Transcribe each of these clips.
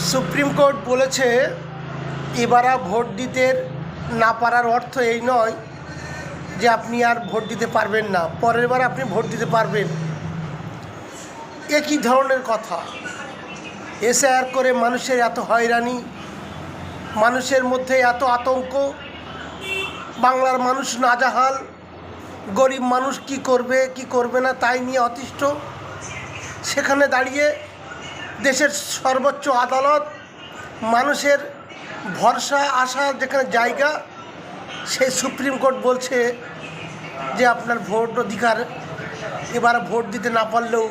Supreme court বলেছে এবারে vote দিতে না পারার অর্থ এই নয় যে আপনি আর ভোট দিতে পারবেন না, পরের বার আপনি ভোট দিতে পারবেন। একই ধরনের কথা। এসআইআর করে মানুষের এত হয়রানি, মানুষের মধ্যে এত আতঙ্ক, বাংলার মানুষ নাজেহাল, গরিব মানুষ কি করবে কি করবে না তাই নিয়ে অতিষ্ঠ। সেখানে দাঁড়িয়ে দেশের সর্বোচ্চ আদালত, মানুষের ভরসা আশা যেখানে জায়গা, সেই সুপ্রিম কোর্ট বলছে যে আপনার ভোট অধিকার, এবার ভোট দিতে না পারলেও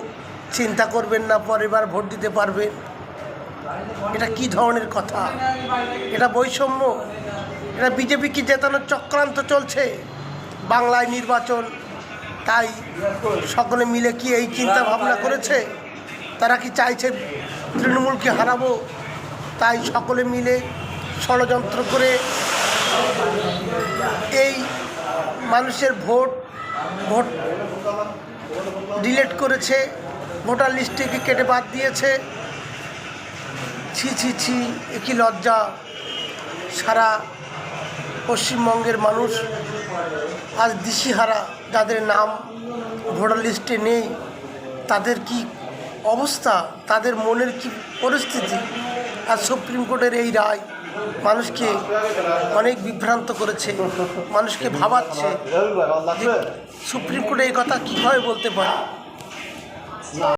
চিন্তা করবেন না, পরের বার ভোট দিতে পারবেন। এটা কি ধরনের কথা? এটা বৈষম্য? এটা বিজেপিকে জেতানোর চক্রান্ত চলছে বাংলায় নির্বাচন। তাই সকলে মিলে কি এই চিন্তা ভাবনা করেছে? তারা কি চাইছে তৃণমূলকে হারাবো? তাই সকলে মিলে ষড়যন্ত্র করে এই মানুষের ভোট ডিলিট করেছে, ভোটার লিস্ট থেকে কেটে বাদ দিয়েছে। ছি ছি ছি, একই লজ্জা। সারা পশ্চিমবঙ্গের মানুষ আজ দিশেহারা, যাদের নাম ভোটার লিস্টে নেই তাদের কি অবস্থা, তাদের মনের কি পরিস্থিতি। আর সুপ্রিম কোর্টের এই রায় মানুষকে অনেক বিভ্রান্ত করেছে, মানুষকে ভাবাচ্ছে। সুপ্রিম কোর্ট এই কথা কীভাবে বলতে পারে?